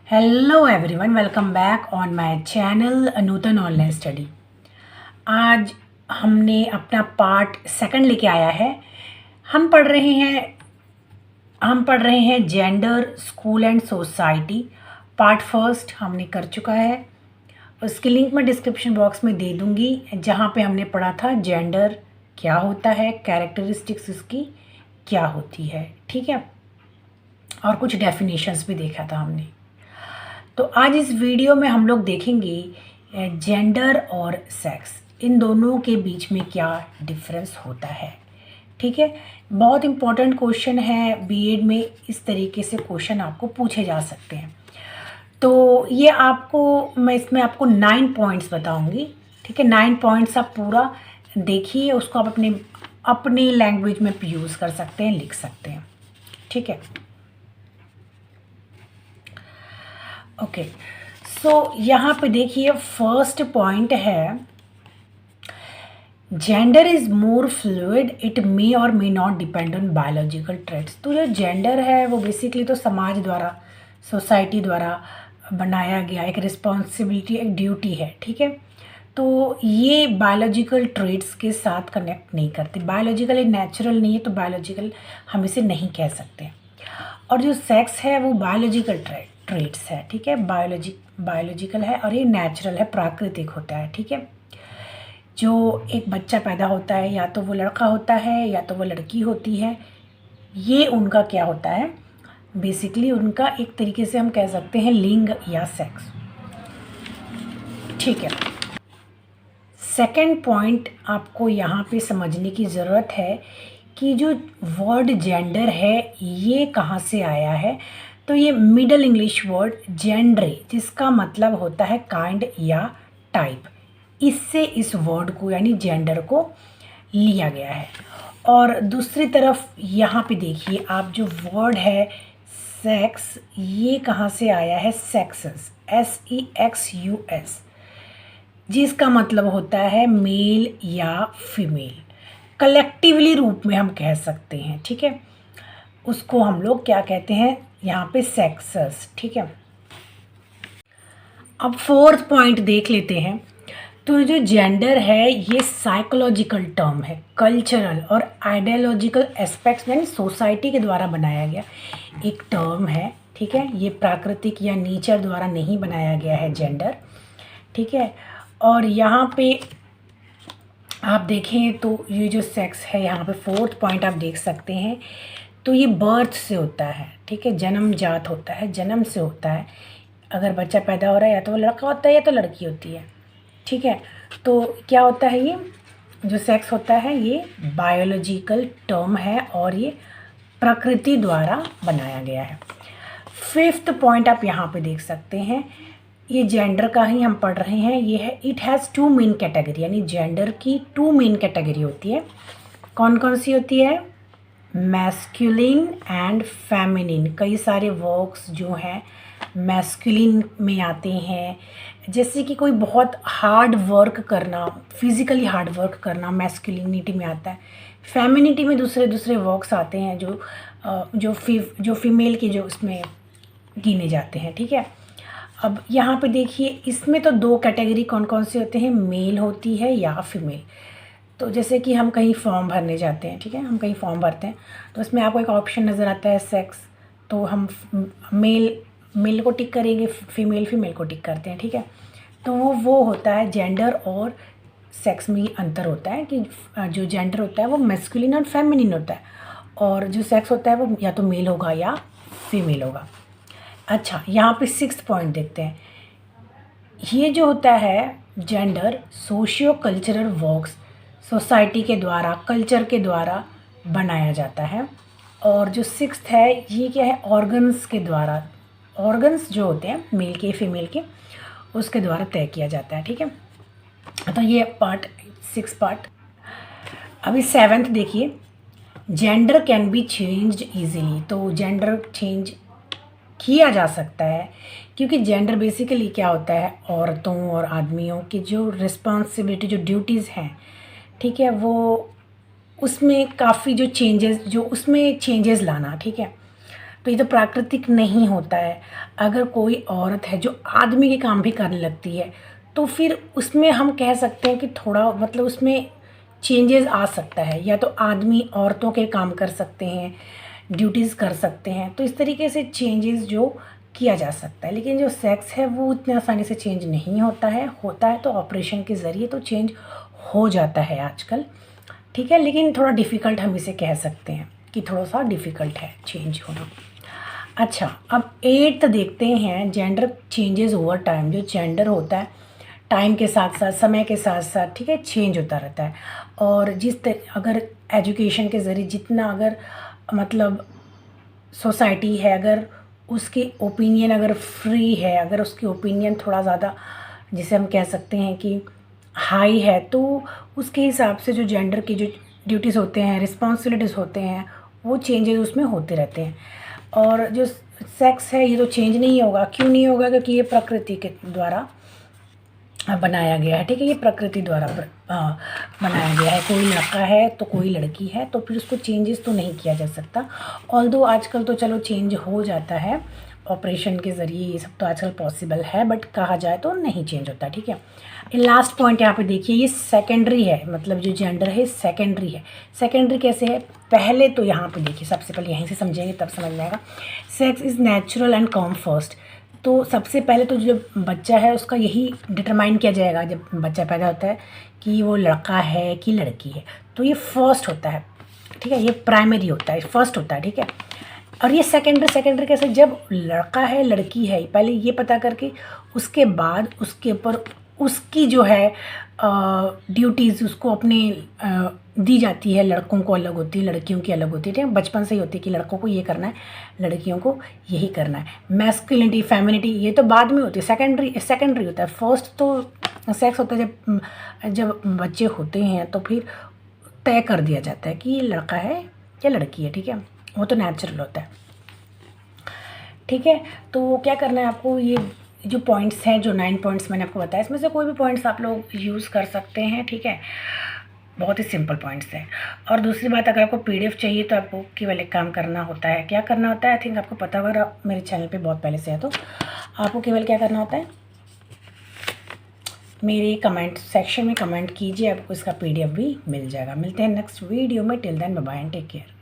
Hello everyone, welcome back on my channel Nutan online study. आज हमने अपना part second लेके आया है। हम पढ़ रहे हैं gender, school and society. Part first हमने कर चुका है। उसकी लिंक मैं डिस्क्रिप्शन बॉक्स में दे दूंगी, जहाँ पे हमने पढ़ा था जेंडर क्या होता है, कैरेक्टरिस्टिक्स उसकी क्या होती है, ठीक है। और कुछ डेफिनेशंस भी देखा था हमने। तो आज इस वीडियो में हम लोग देखेंगे जेंडर और सेक्स, इन दोनों के बीच में क्या डिफरेंस होता है, ठीक है। बहुत इम्पोर्टेंट क्वेश्चन है, बीएड में इस तरीके से क्वेश्चन आपको पूछे जा सकते हैं। तो ये मैं इसमें आपको 9 पॉइंट्स बताऊंगी, ठीक है। 9 पॉइंट्स आप पूरा देखिए, उसको आप अपने लैंग्वेज में यूज़ कर सकते हैं, लिख सकते हैं, ठीक है। ओके, सो यहाँ पे देखिए फर्स्ट पॉइंट है, gender is more fluid, it may or may not depend on biological traits. तो जो जेंडर है वो बेसिकली तो समाज द्वारा, सोसाइटी द्वारा बनाया गया एक रिस्पॉन्सिबिलिटी, एक ड्यूटी है, ठीक है। तो ये बायोलॉजिकल ट्रेट्स के साथ कनेक्ट नहीं करते। बायोलॉजिकल नेचुरल नहीं है, तो बायोलॉजिकल हम इसे नहीं कह सकते। और जो सेक्स है वो बायोलॉजिकल ट्रेट्स है, ठीक है। बायोलॉजिकल है और ये नेचुरल है, प्राकृतिक होता है, ठीक है। जो एक बच्चा पैदा होता है, या तो वो लड़का होता है या तो वो लड़की होती है, ये उनका क्या होता है, बेसिकली उनका एक तरीके से हम कह सकते हैं लिंग या सेक्स, ठीक है। सेकंड पॉइंट आपको यहाँ पे समझने की ज़रूरत है कि जो वर्ड जेंडर है ये कहाँ से आया है। तो ये मिडल इंग्लिश वर्ड जेंडरे, जिसका मतलब होता है काइंड या टाइप, इससे इस वर्ड को यानी जेंडर को लिया गया है। और दूसरी तरफ यहाँ पे देखिए आप, जो वर्ड है सेक्स, ये कहाँ से आया है, सेक्सस, SEXUS, जिसका मतलब होता है मेल या फीमेल, कलेक्टिवली रूप में हम कह सकते हैं, ठीक है। उसको हम लोग क्या कहते हैं यहाँ पे, सेक्सस, ठीक है। अब फोर्थ पॉइंट देख लेते हैं। तो जो जेंडर है ये साइकोलॉजिकल टर्म है, कल्चरल और आइडियोलॉजिकल एस्पेक्ट्स यानी सोसाइटी के द्वारा बनाया गया एक टर्म है, ठीक है। ये प्राकृतिक या नेचर द्वारा नहीं बनाया गया है जेंडर, ठीक है। और यहाँ पे आप देखें तो ये जो सेक्स है, यहाँ पे फोर्थ पॉइंट आप देख सकते हैं, तो ये बर्थ से होता है, ठीक है, जन्मजात होता है, जन्म से होता है। अगर बच्चा पैदा हो रहा है या तो वो लड़का होता है या तो लड़की होती है, ठीक है। तो क्या होता है, ये जो सेक्स होता है ये बायोलॉजिकल टर्म है और ये प्रकृति द्वारा बनाया गया है। फिफ्थ पॉइंट आप यहाँ पे देख सकते हैं, ये जेंडर का ही हम पढ़ रहे हैं, ये है इट हैज़ 2 मेन कैटेगरी, यानी जेंडर की 2 मेन कैटेगरी होती है। कौन कौन सी होती है, मैस्कुलिन एंड फेमिनिन। कई सारे वर्क्स जो हैं मैस्कुलिन में आते हैं, जैसे कि कोई बहुत हार्ड वर्क करना, फिजिकली हार्ड वर्क करना मैस्कुलिनिटी में आता है। फेमिनिटी में दूसरे वर्क्स आते हैं जो फीमेल के जो उसमें गिने जाते हैं, ठीक है। अब यहाँ पे देखिए, इसमें तो 2 कैटेगरी कौन कौन से होते हैं, मेल होती है या फीमेल। तो जैसे कि हम कहीं फॉर्म भरने जाते हैं, ठीक है, हम कहीं फॉर्म भरते हैं तो उसमें आपको एक ऑप्शन नज़र आता है सेक्स, तो हम मेल को टिक करेंगे, फीमेल को टिक करते हैं, ठीक है। तो वो होता है जेंडर और सेक्स में अंतर होता है कि जो जेंडर होता है वो मैस्कुलिन और फेमिनिन होता है, और जो सेक्स होता है वो या तो मेल होगा या फीमेल होगा। अच्छा, यहाँ पे 6th पॉइंट देखते हैं। ये जो होता है gender socio cultural works, society के द्वारा, कल्चर के द्वारा बनाया जाता है। और जो 6th है ये क्या है, ऑर्गन्स के द्वारा, ऑर्गन्स जो होते हैं मेल के फीमेल के, उसके द्वारा तय किया जाता है, ठीक है। तो ये पार्ट 6 पार्ट। अभी 7th देखिए, gender can be changed easily. तो जेंडर चेंज किया जा सकता है, क्योंकि जेंडर बेसिकली क्या होता है, औरतों और आदमियों की जो रिस्पॉन्सिबिलिटी, जो ड्यूटीज़ हैं, ठीक है, वो उसमें काफ़ी जो चेंजेस, जो उसमें चेंजेस लाना, ठीक है। तो ये तो प्राकृतिक नहीं होता है। अगर कोई औरत है जो आदमी के काम भी करने लगती है तो फिर उसमें हम कह सकते हैं कि थोड़ा मतलब उसमें चेंजेस आ सकता है, या तो आदमी औरतों के काम कर सकते हैं, ड्यूटीज़ कर सकते हैं, तो इस तरीके से चेंजेस जो किया जा सकता है। लेकिन जो सेक्स है वो इतनी आसानी से चेंज नहीं होता है तो ऑपरेशन के ज़रिए तो चेंज हो जाता है आजकल, ठीक है। लेकिन थोड़ा डिफ़िकल्ट हम इसे कह सकते हैं कि थोड़ा सा डिफ़िकल्ट है चेंज होना। अच्छा, अब 8th देखते हैं, जेंडर चेंजेस ओवर टाइम। जो जेंडर होता है टाइम के साथ साथ, समय के साथ साथ, ठीक है, चेंज होता रहता है। और अगर एजुकेशन के ज़रिए जितना अगर मतलब सोसाइटी है, अगर उसकी ओपिनियन अगर फ्री है, अगर उसकी ओपिनियन थोड़ा ज़्यादा जिसे हम कह सकते हैं कि हाई है, तो उसके हिसाब से जो जेंडर की जो ड्यूटीज़ होते हैं, रिस्पॉन्सिबिलिटीज़ होते हैं, वो चेंजेस उसमें होते रहते हैं। और जो सेक्स है ये तो चेंज नहीं होगा। क्यों नहीं होगा? क्योंकि ये प्रकृति के द्वारा बनाया गया है, ठीक है। ये प्रकृति द्वारा बनाया गया है। कोई लड़का है तो कोई लड़की है, तो फिर उसको चेंजेस तो नहीं किया जा सकता। ऑल्दो आजकल तो चलो चेंज हो जाता है ऑपरेशन के ज़रिए, ये सब तो आजकल पॉसिबल है, बट कहा जाए तो नहीं चेंज होता, ठीक है। लास्ट पॉइंट यहाँ पे देखिए, ये सेकेंडरी है, मतलब जो जेंडर है सेकेंडरी है। सेकेंडरी कैसे है? पहले तो यहाँ पे देखिए, सबसे पहले यहीं से समझेंगे तब समझ में आएगा। Sex is natural and come first. तो सबसे पहले तो जो बच्चा है उसका यही डिटरमाइन किया जाएगा जब बच्चा पैदा होता है कि वो लड़का है कि लड़की है। तो ये फर्स्ट होता है, ठीक है, ये प्राइमरी होता है, फर्स्ट होता है, ठीक है। और ये सेकेंडरी कैसे? जब लड़का है लड़की है, पहले ये पता करके उसके बाद उसके ऊपर उसकी जो है ड्यूटीज़ उसको अपने दी जाती है। लड़कों को अलग होती है, लड़कियों की अलग होती है, ठीक है। बचपन से ही होती है कि लड़कों को ये करना है, लड़कियों को यही करना है। मैस्कुलिनिटी, फेमिनिटी ये तो बाद में होती है, सेकेंडरी होता है। फर्स्ट तो सेक्स होता है जब बच्चे होते हैं, तो फिर तय कर दिया जाता है कि ये लड़का है या लड़की है, ठीक है। वो तो नेचुरल होता है, ठीक है। तो क्या करना है आपको, ये जो पॉइंट्स हैं, जो 9 पॉइंट्स मैंने आपको बताया, इसमें से कोई भी पॉइंट्स आप लोग यूज़ कर सकते हैं, ठीक है। बहुत ही सिंपल पॉइंट्स हैं। और दूसरी बात, अगर आपको पीडीएफ चाहिए तो आपको केवल एक काम करना होता है। क्या करना होता है? आई थिंक आपको पता होगा, अगर आप मेरे चैनल पे बहुत पहले से है तो आपको केवल क्या करना होता है, मेरे कमेंट सेक्शन में कमेंट कीजिए, आपको इसका पीडीएफ भी मिल जाएगा। मिलते हैं नेक्स्ट वीडियो में। Till then bye bye and take care.